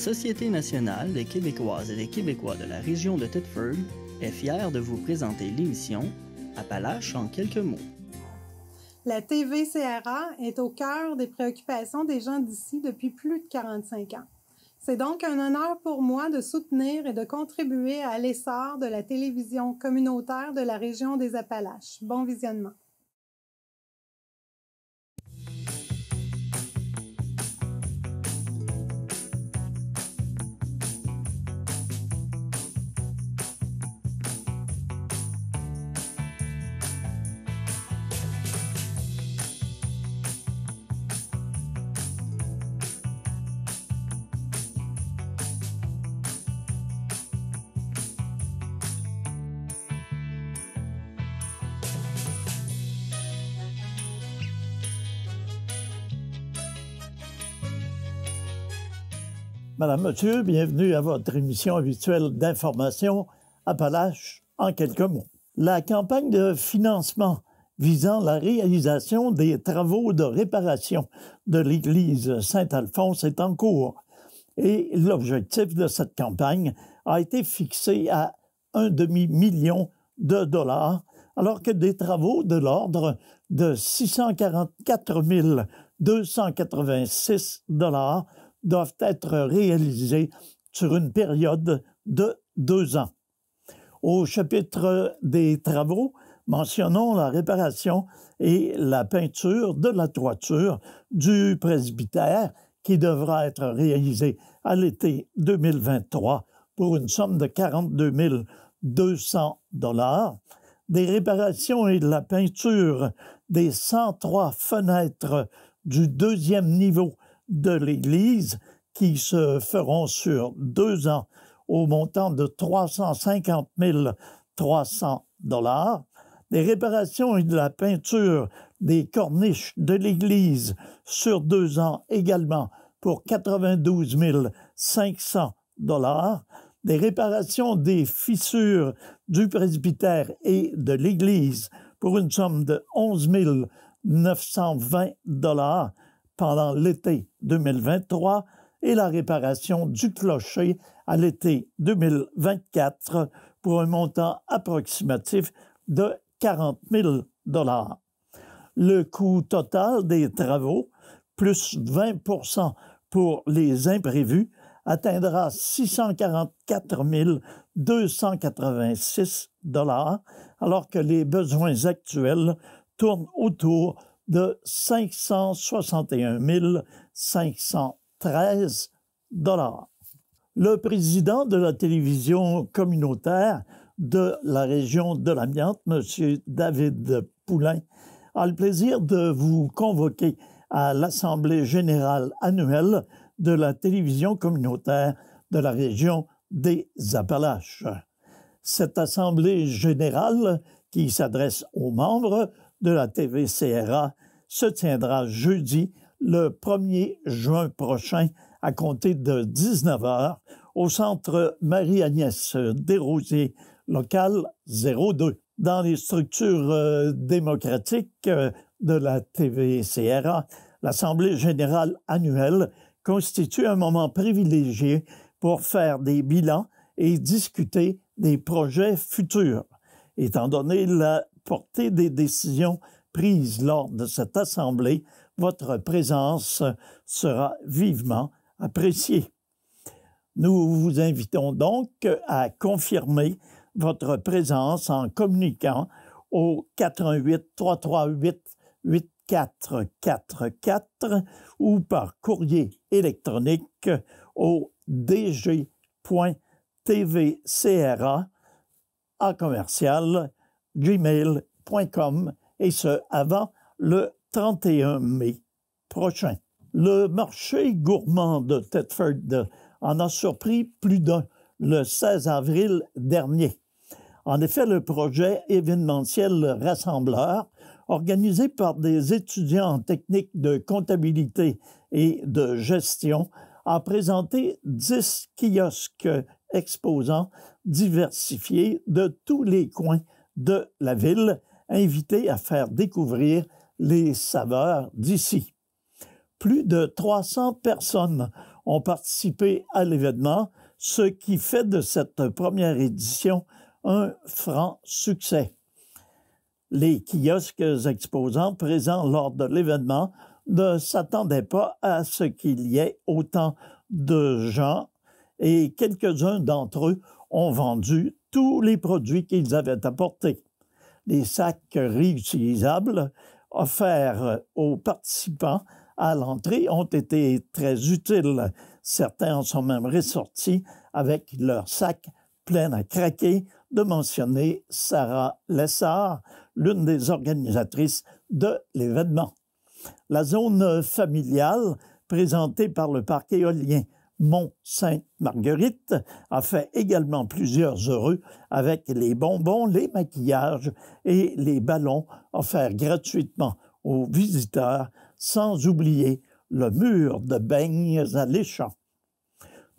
Société nationale des Québécoises et des Québécois de la région de Thetford est fière de vous présenter l'émission Appalaches en quelques mots. La TVCRA est au cœur des préoccupations des gens d'ici depuis plus de 45 ans. C'est donc un honneur pour moi de soutenir et de contribuer à l'essor de la télévision communautaire de la région des Appalaches. Bon visionnement. Madame, Monsieur, bienvenue à votre émission habituelle d'information Appalaches en quelques mots. La campagne de financement visant la réalisation des travaux de réparation de l'église Saint-Alphonse est en cours et l'objectif de cette campagne a été fixé à $1,5 million, alors que des travaux de l'ordre de 644 286 $ doivent être réalisés sur une période de 2 ans. Au chapitre des travaux, mentionnons la réparation et la peinture de la toiture du presbytère qui devra être réalisée à l'été 2023 pour une somme de 42 200 $, des réparations et de la peinture des 103 fenêtres du 2e niveau de l'Église qui se feront sur 2 ans au montant de 350 300 $, des réparations et de la peinture des corniches de l'Église sur 2 ans également pour 92 500 $, des réparations des fissures du presbytère et de l'Église pour une somme de 11 920 $ pendant l'été 2023 et la réparation du clocher à l'été 2024 pour un montant approximatif de 40 000 $. Le coût total des travaux, plus 20 % pour les imprévus, atteindra 644 286 $, alors que les besoins actuels tournent autour de 561 513 $. Le président de la télévision communautaire de la région de l'Amiante, M. David Poulain, a le plaisir de vous convoquer à l'Assemblée générale annuelle de la télévision communautaire de la région des Appalaches. Cette Assemblée générale, qui s'adresse aux membres de la TVCRA, se tiendra jeudi le 1er juin prochain à compter de 19 h au centre Marie-Agnès Desrosiers, local 02. Dans les structures démocratiques de la TVCRA, l'Assemblée générale annuelle constitue un moment privilégié pour faire des bilans et discuter des projets futurs. Étant donné la portée des décisions prises lors de cette assemblée, votre présence sera vivement appréciée. Nous vous invitons donc à confirmer votre présence en communiquant au 418-338-8444 ou par courrier électronique au dg.tvcra@gmail.com et ce avant le 31 mai prochain. Le marché gourmand de Thetford en a surpris plus d'un le 16 avril dernier. En effet, le projet événementiel Rassembleur, organisé par des étudiants en technique de comptabilité et de gestion, a présenté 10 kiosques exposants diversifiés de tous les coins de la ville, invités à faire découvrir les saveurs d'ici. Plus de 300 personnes ont participé à l'événement, ce qui fait de cette première édition un franc succès. Les kiosques exposants présents lors de l'événement ne s'attendaient pas à ce qu'il y ait autant de gens et quelques-uns d'entre eux ont vendu tous les produits qu'ils avaient apportés. Les sacs réutilisables offerts aux participants à l'entrée ont été très utiles. Certains en sont même ressortis avec leurs sacs pleins à craquer, de mentionner Sarah Lessard, l'une des organisatrices de l'événement. La zone familiale, présentée par le parc éolien Mont-Sainte-Marguerite, a fait également plusieurs heureux avec les bonbons, les maquillages et les ballons offerts gratuitement aux visiteurs, sans oublier le mur de beignes alléchants.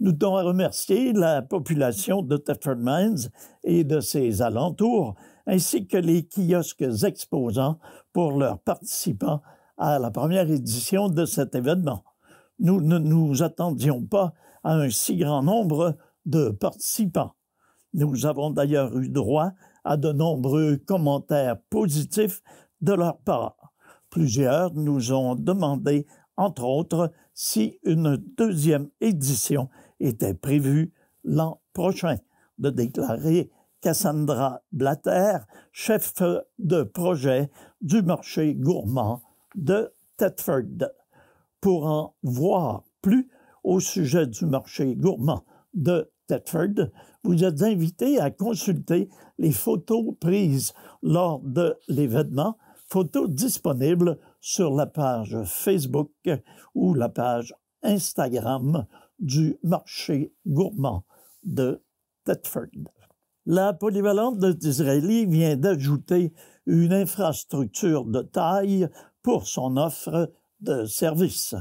Nous tenons à remercier la population de Thetford Mines et de ses alentours, ainsi que les kiosques exposants pour leurs participants à la première édition de cet événement. Nous ne nous attendions pas à un si grand nombre de participants. Nous avons d'ailleurs eu droit à de nombreux commentaires positifs de leur part. Plusieurs nous ont demandé, entre autres, si une deuxième édition était prévue l'an prochain, de déclarer Cassandra Blatter, chef de projet du marché gourmand de Thetford. Pour en voir plus au sujet du marché gourmand de Thetford, vous êtes invité à consulter les photos prises lors de l'événement, photos disponibles sur la page Facebook ou la page Instagram du marché gourmand de Thetford. La polyvalente de Disraeli vient d'ajouter une infrastructure de taille pour son offre de services.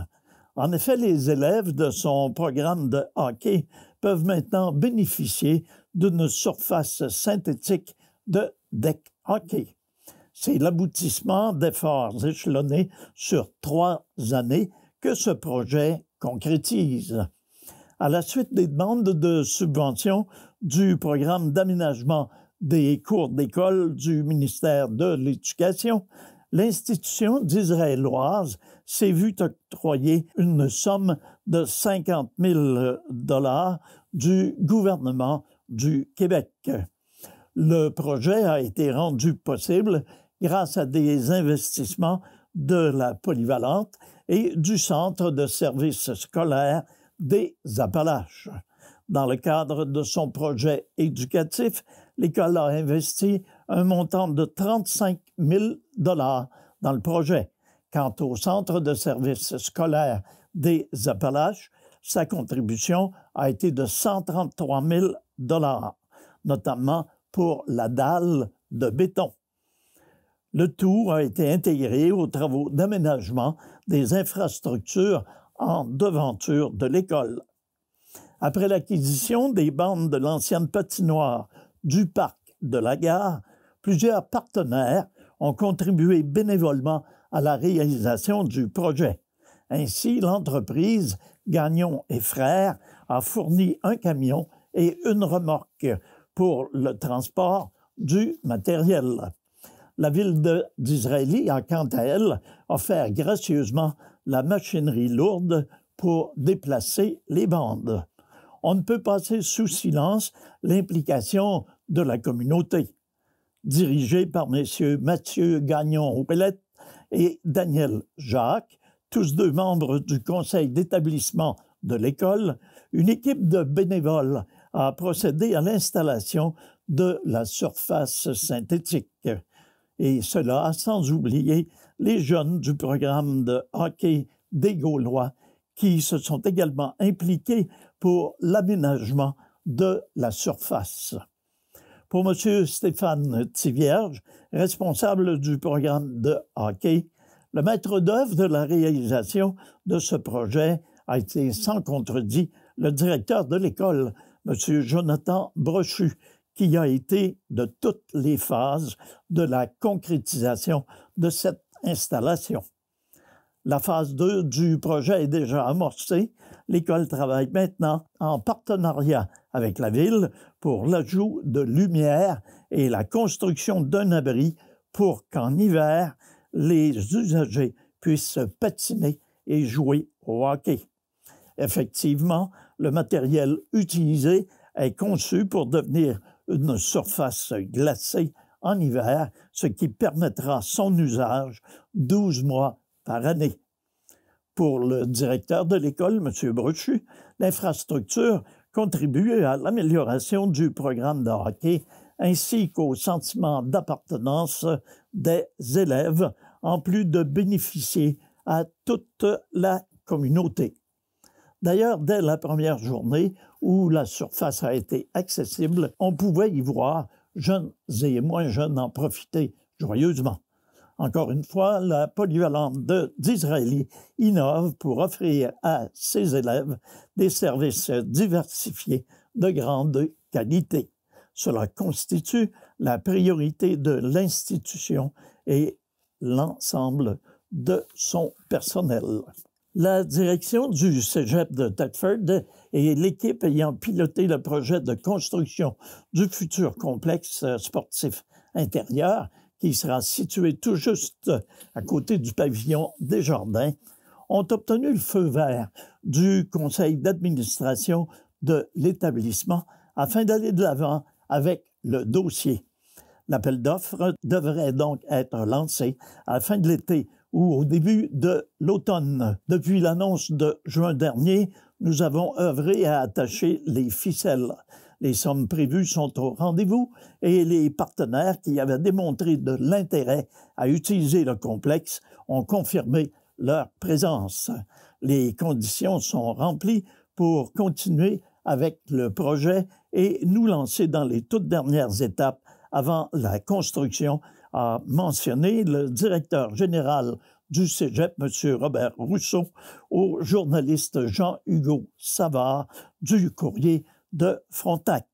En effet, les élèves de son programme de hockey peuvent maintenant bénéficier d'une surface synthétique de deck hockey. C'est l'aboutissement d'efforts échelonnés sur 3 années que ce projet concrétise. À la suite des demandes de subventions du programme d'aménagement des cours d'école du ministère de l'Éducation, l'institution d'Israëloise s'est vue octroyer une somme de 50 000 $ du gouvernement du Québec. Le projet a été rendu possible grâce à des investissements de la polyvalente et du Centre de services scolaires des Appalaches. Dans le cadre de son projet éducatif, l'école a investi un montant de 35 000 $ dans le projet. Quant au Centre de services scolaires des Appalaches, sa contribution a été de 133 000 $, notamment pour la dalle de béton. Le tout a été intégré aux travaux d'aménagement des infrastructures en devanture de l'école. Après l'acquisition des bandes de l'ancienne patinoire du parc de la gare, plusieurs partenaires ont contribué bénévolement à la réalisation du projet. Ainsi, l'entreprise Gagnon et Frères a fourni un camion et une remorque pour le transport du matériel. La ville d'Israëli a, quant à elle, offert gracieusement la machinerie lourde pour déplacer les bandes. On ne peut passer sous silence l'implication de la communauté. Dirigée par messieurs Mathieu Gagnon-Ouellette et Daniel Jacques, tous deux membres du conseil d'établissement de l'école, une équipe de bénévoles a procédé à l'installation de la surface synthétique. Et cela sans oublier les jeunes du programme de hockey des Gaulois qui se sont également impliqués pour l'aménagement de la surface. Pour M. Stéphane Thivierge, responsable du programme de hockey, le maître d'œuvre de la réalisation de ce projet a été sans contredit le directeur de l'école, M. Jonathan Brochu, qui a été de toutes les phases de la concrétisation de cette installation. La phase 2 du projet est déjà amorcée. L'école travaille maintenant en partenariat avec la ville pour l'ajout de lumière et la construction d'un abri pour qu'en hiver, les usagers puissent patiner et jouer au hockey. Effectivement, le matériel utilisé est conçu pour devenir une surface glacée en hiver, ce qui permettra son usage 12 mois par année. Pour le directeur de l'école, M. Brochu, l'infrastructure contribue à l'amélioration du programme de hockey ainsi qu'au sentiment d'appartenance des élèves, en plus de bénéficier à toute la communauté. D'ailleurs, dès la première journée où la surface a été accessible, on pouvait y voir jeunes et moins jeunes en profiter joyeusement. Encore une fois, la polyvalente d'Israéli innove pour offrir à ses élèves des services diversifiés de grande qualité. Cela constitue la priorité de l'institution et l'ensemble de son personnel. La direction du Cégep de Thetford et l'équipe ayant piloté le projet de construction du futur complexe sportif intérieur, qui sera situé tout juste à côté du pavillon Desjardins, ont obtenu le feu vert du conseil d'administration de l'établissement afin d'aller de l'avant avec le dossier. L'appel d'offres devrait donc être lancé à la fin de l'été ou au début de l'automne. Depuis l'annonce de juin dernier, nous avons œuvré à attacher les ficelles. Les sommes prévues sont au rendez-vous et les partenaires qui avaient démontré de l'intérêt à utiliser le complexe ont confirmé leur présence. Les conditions sont remplies pour continuer avec le projet et nous lancer dans les toutes dernières étapes avant la construction, a mentionné le directeur général du Cégep, M. Robert Rousseau, au journaliste Jean-Hugo Savard du Courrier de Frontenac.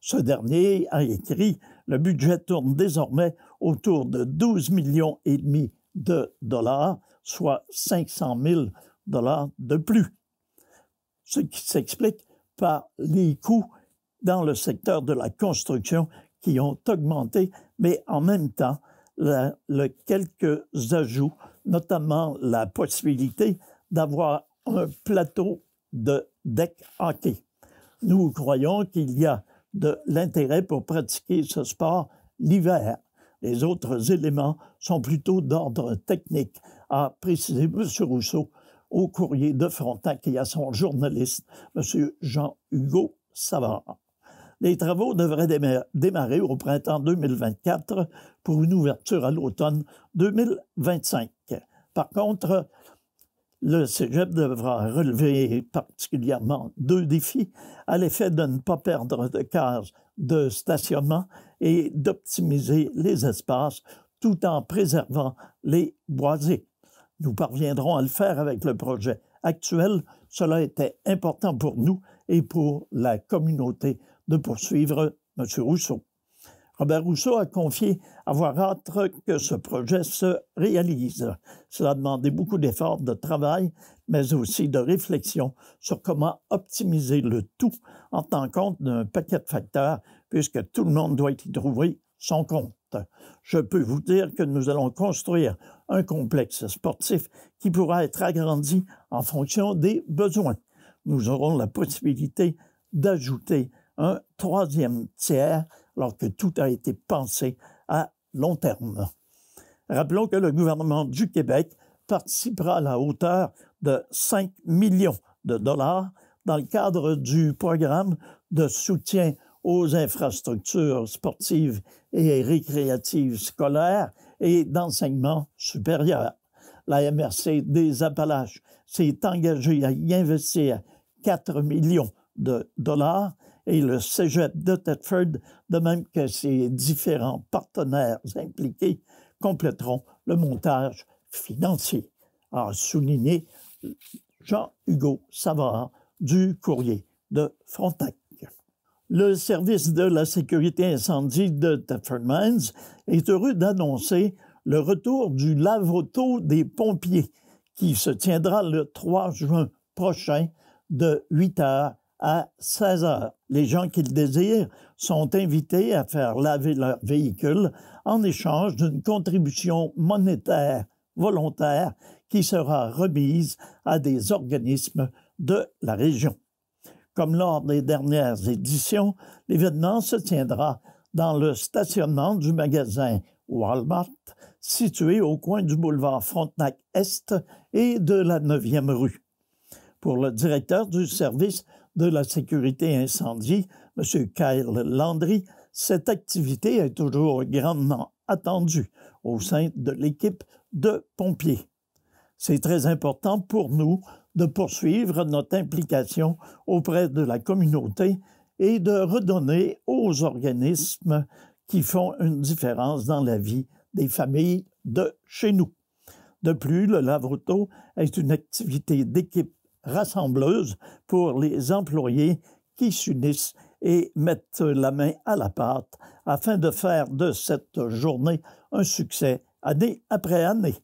Ce dernier a écrit « Le budget tourne désormais autour de 12,5 millions de dollars, soit 500 000 dollars de plus », ce qui s'explique par les coûts dans le secteur de la construction qui ont augmenté, mais en même temps, quelques ajouts, notamment la possibilité d'avoir un plateau de deck hockey. Nous croyons qu'il y a de l'intérêt pour pratiquer ce sport l'hiver. Les autres éléments sont plutôt d'ordre technique, a précisé M. Rousseau au Courrier de Frontenac et à son journaliste, M. Jean-Hugo Savard. Les travaux devraient démarrer au printemps 2024 pour une ouverture à l'automne 2025. Par contre, le Cégep devra relever particulièrement 2 défis à l'effet de ne pas perdre de cases de stationnement et d'optimiser les espaces tout en préservant les boisés. Nous parviendrons à le faire avec le projet actuel. Cela était important pour nous et pour la communauté de poursuivre M. Rousseau. Robert Rousseau a confié avoir hâte que ce projet se réalise. Cela a demandé beaucoup d'efforts de travail, mais aussi de réflexion sur comment optimiser le tout en tenant compte d'un paquet de facteurs, puisque tout le monde doit y trouver son compte. Je peux vous dire que nous allons construire un complexe sportif qui pourra être agrandi en fonction des besoins. Nous aurons la possibilité d'ajouter un 3e tiers alors que tout a été pensé à long terme. Rappelons que le gouvernement du Québec participera à la hauteur de 5 millions de dollars dans le cadre du programme de soutien aux infrastructures sportives et récréatives scolaires et d'enseignement supérieur. La MRC des Appalaches s'est engagée à y investir 4 millions de dollars et le Cégep de Thetford, de même que ses différents partenaires impliqués, compléteront le montage financier, a souligné Jean-Hugo Savard du Courrier de Frontenac. Le service de la sécurité incendie de Thetford Mines est heureux d'annoncer le retour du lave-auto des pompiers qui se tiendra le 3 juin prochain de 8 h à 16 h. Les gens qui le désirent sont invités à faire laver leur véhicule en échange d'une contribution monétaire volontaire qui sera remise à des organismes de la région. Comme lors des dernières éditions, l'événement se tiendra dans le stationnement du magasin Walmart, situé au coin du boulevard Frontenac-Est et de la 9e rue. Pour le directeur du service de la sécurité incendie, M. Kyle Landry, cette activité est toujours grandement attendue au sein de l'équipe de pompiers. C'est très important pour nous de poursuivre notre implication auprès de la communauté et de redonner aux organismes qui font une différence dans la vie des familles de chez nous. De plus, le lave-auto est une activité d'équipe rassembleuse pour les employés qui s'unissent et mettent la main à la pâte afin de faire de cette journée un succès année après année.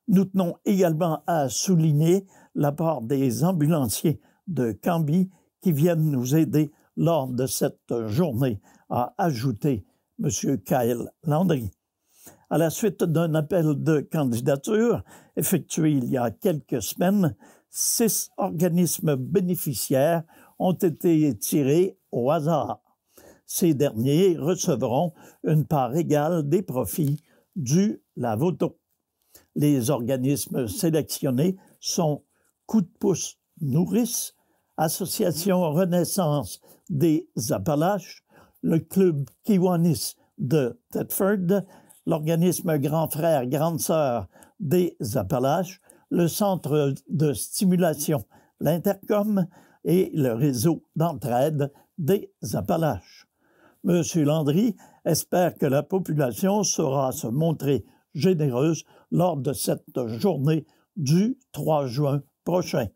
Nous tenons également à souligner l'apport des ambulanciers de Cambie qui viennent nous aider lors de cette journée, a ajouté M. Kyle Landry. À la suite d'un appel de candidature effectué il y a quelques semaines, 6 organismes bénéficiaires ont été tirés au hasard. Ces derniers recevront une part égale des profits du lave-auto. Les organismes sélectionnés sont Coup de pouce Nourrice, Association Renaissance des Appalaches, le Club Kiwanis de Thetford, l'organisme Grand Frère, Grande Sœur des Appalaches, le Centre de stimulation, l'Intercom et le Réseau d'entraide des Appalaches. M. Landry espère que la population saura se montrer généreuse lors de cette journée du 3 juin prochain.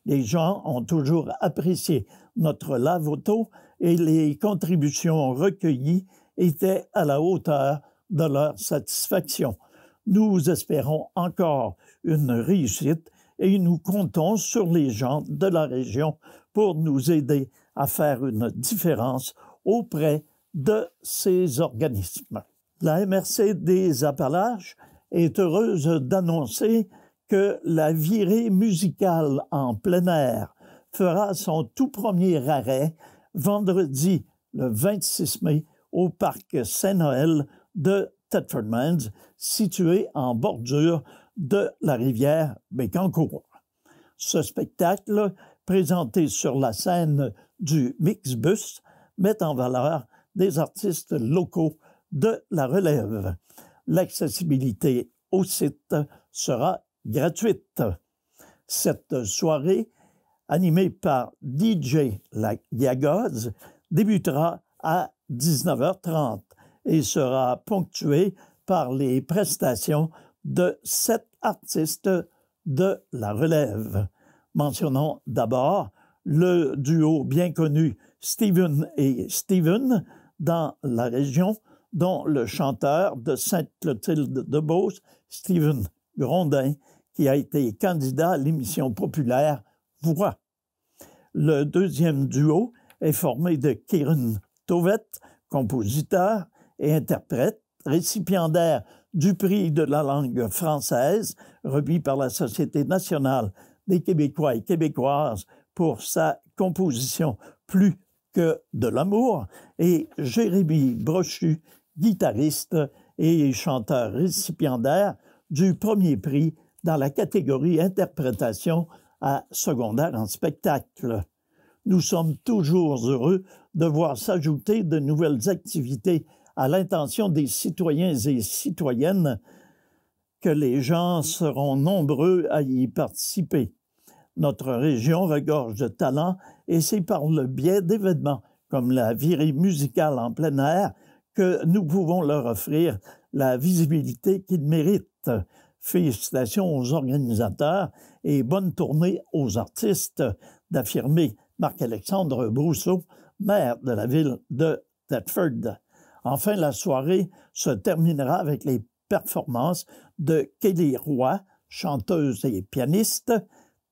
Les gens ont toujours apprécié notre lave-auto et les contributions recueillies étaient à la hauteur de leur satisfaction. Nous espérons encore une réussite et nous comptons sur les gens de la région pour nous aider à faire une différence auprès de ces organismes. La MRC des Appalaches est heureuse d'annoncer que la virée musicale en plein air fera son tout premier arrêt vendredi le 26 mai au parc Saint-Noël de Thetford Mines, situé en bordure de la rivière Bécancour. Ce spectacle, présenté sur la scène du Mixbus, met en valeur des artistes locaux de la relève. L'accessibilité au site sera gratuite. Cette soirée, animée par DJ La Yagoz, débutera à 19h30 et sera ponctuée par les prestations de 7 artistes de la relève. Mentionnons d'abord le duo bien connu Steven et Steven dans la région, dont le chanteur de Sainte-Clotilde-de-Beauce, Steven Grondin, qui a été candidat à l'émission populaire Voix. Le deuxième duo est formé de Kieran Tovett, compositeur et interprète, récipiendaire du prix de la langue française, remis par la Société nationale des Québécois et Québécoises pour sa composition Plus que de l'amour, et Jérémy Brochu, guitariste et chanteur récipiendaire du premier prix dans la catégorie interprétation à secondaire en spectacle. Nous sommes toujours heureux de voir s'ajouter de nouvelles activités à l'intention des citoyens et citoyennes, que les gens seront nombreux à y participer. Notre région regorge de talents et c'est par le biais d'événements comme la virée musicale en plein air que nous pouvons leur offrir la visibilité qu'ils méritent. Félicitations aux organisateurs et bonne tournée aux artistes, d'affirmer Marc-Alexandre Brousseau, maire de la ville de Thetford. Enfin, la soirée se terminera avec les performances de Kelly Roy, chanteuse et pianiste,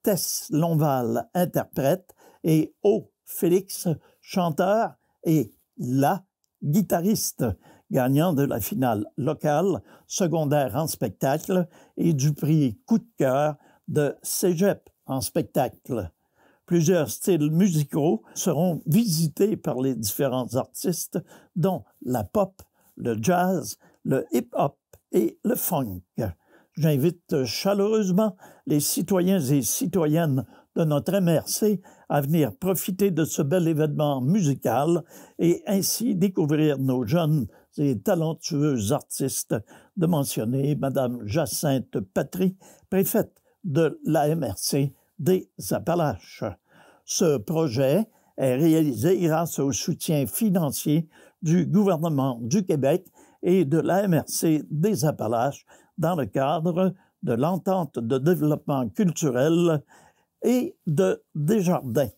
Tess Lonval, interprète, et O. Félix, chanteur, et la guitariste, gagnant de la finale locale, secondaire en spectacle et du prix Coup de cœur de Cégep en spectacle. Plusieurs styles musicaux seront visités par les différents artistes, dont la pop, le jazz, le hip-hop et le funk. J'invite chaleureusement les citoyens et citoyennes de notre MRC à venir profiter de ce bel événement musical et ainsi découvrir nos jeunes et talentueux artistes, de mentionner Mme Jacinthe Patry, préfète de la MRC des Appalaches. Ce projet est réalisé grâce au soutien financier du gouvernement du Québec et de la MRC des Appalaches dans le cadre de l'entente de développement culturel et de Desjardins,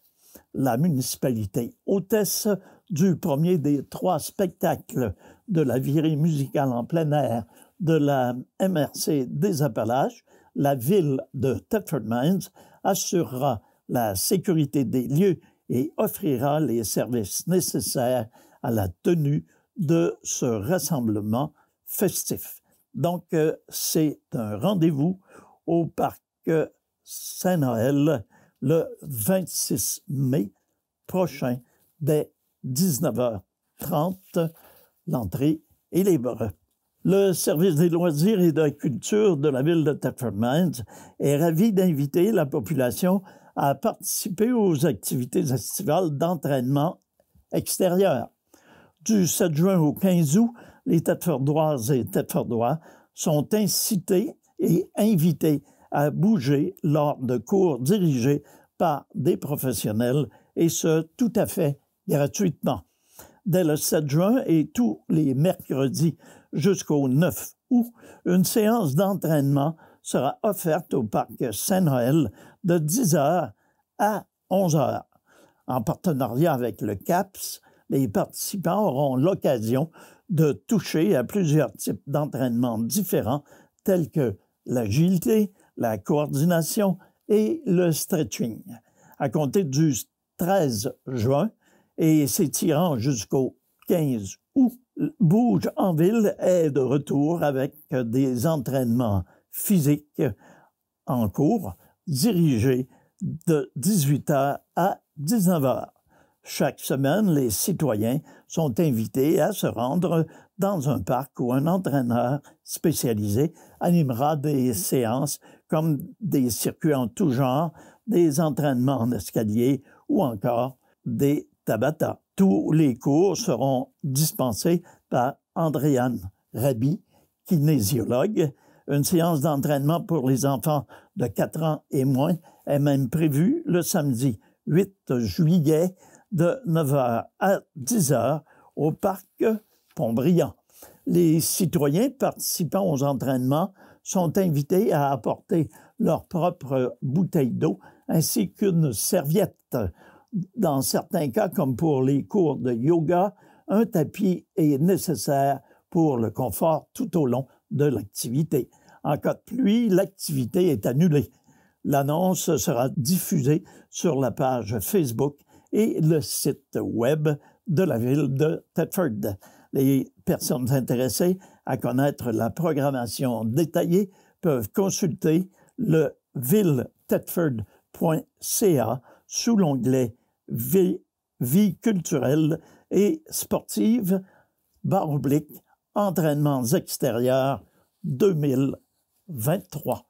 la municipalité hôtesse du premier des 3 spectacles de la virée musicale en plein air de la MRC des Appalaches. La ville de Thetford Mines assurera la sécurité des lieux et offrira les services nécessaires à la tenue de ce rassemblement festif. Donc, c'est un rendez-vous au parc Saint-Noël le 26 mai prochain dès 19h30. L'entrée est libre. Le service des loisirs et de la culture de la ville de Thetford Mines est ravi d'inviter la population à participer aux activités estivales d'entraînement extérieur. Du 7 juin au 15 août, les Thetfordoises et Thetfordois sont incités et invités à bouger lors de cours dirigés par des professionnels, et ce, tout à fait gratuitement. Dès le 7 juin et tous les mercredis jusqu'au 9 août, une séance d'entraînement sera offerte au parc Saint-Noël de 10h à 11h. En partenariat avec le CAPS, les participants auront l'occasion de toucher à plusieurs types d'entraînements différents tels que l'agilité, la coordination et le stretching. À compter du 13 juin et s'étirant jusqu'au 15 août, Bouge en ville est de retour avec des entraînements physiques en cours dirigés de 18h à 19h. Chaque semaine, les citoyens sont invités à se rendre dans un parc où un entraîneur spécialisé animera des séances comme des circuits en tout genre, des entraînements en escalier ou encore des Tabata. Tous les cours seront dispensés par Andréane Raby, kinésiologue. Une séance d'entraînement pour les enfants de 4 ans et moins est même prévue le samedi 8 juillet de 9h à 10h au parc Pont-Brillant. Les citoyens participant aux entraînements sont invités à apporter leur propre bouteille d'eau ainsi qu'une serviette. Dans certains cas, comme pour les cours de yoga, un tapis est nécessaire pour le confort tout au long de l'activité. En cas de pluie, l'activité est annulée. L'annonce sera diffusée sur la page Facebook et le site web de la ville de Thetford. Les personnes intéressées à connaître la programmation détaillée peuvent consulter le villethetford.ca sous l'onglet Vie culturelle et sportive, / entraînements extérieurs 2023.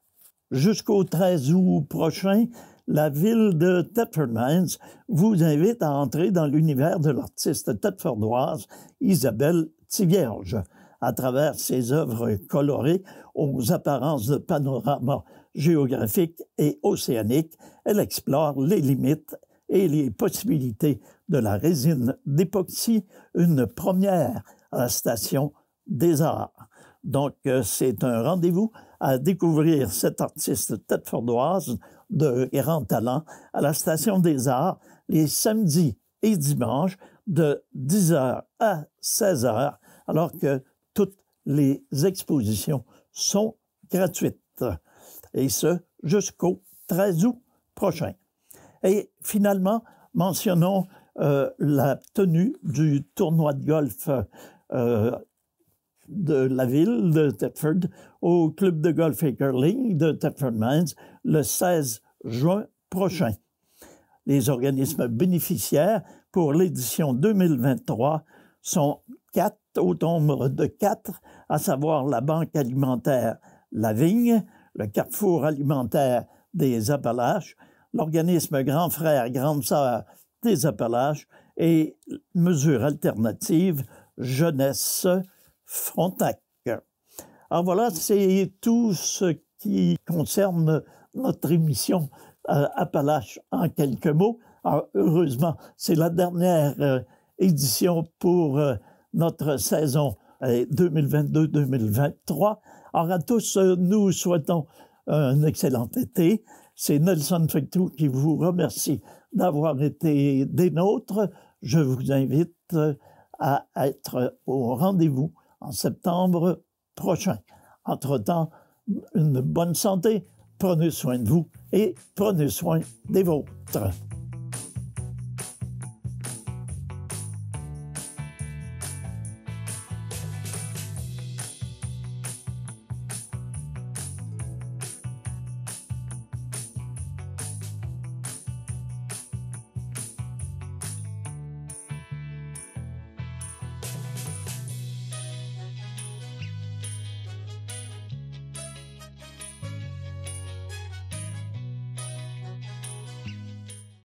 Jusqu'au 13 août prochain, la ville de Thetford Mines vous invite à entrer dans l'univers de l'artiste thetfordoise Isabelle Thivierge. À travers ses œuvres colorées aux apparences de panorama géographique et océanique, elle explore les limites et les possibilités de la résine d'époxy, une première à la Station des Arts. Donc, c'est un rendez-vous à découvrir cette artiste thetfordoise de grand talent à la Station des Arts les samedis et dimanches de 10h à 16h, alors que toutes les expositions sont gratuites. Et ce, jusqu'au 13 août prochain. Et finalement, mentionnons la tenue du tournoi de golf de la ville de Thetford au club de golf et curling de Thetford Mines le 16 juin prochain. Les organismes bénéficiaires pour l'édition 2023 sont 4, au nombre de 4, à savoir la Banque alimentaire La Vigne, le Carrefour alimentaire des Appalaches, l'organisme Grand Frère, Grande Sœur des Appalaches et Mesures alternatives Jeunesse Frontenac. Alors voilà, c'est tout ce qui concerne notre émission Appalaches en quelques mots. Alors, heureusement, c'est la dernière édition pour notre saison 2022-2023. Alors à tous, nous souhaitons un excellent été. C'est Nelson Fecteau qui vous remercie d'avoir été des nôtres. Je vous invite à être au rendez-vous en septembre prochain. Entre-temps, une bonne santé, prenez soin de vous et prenez soin des vôtres.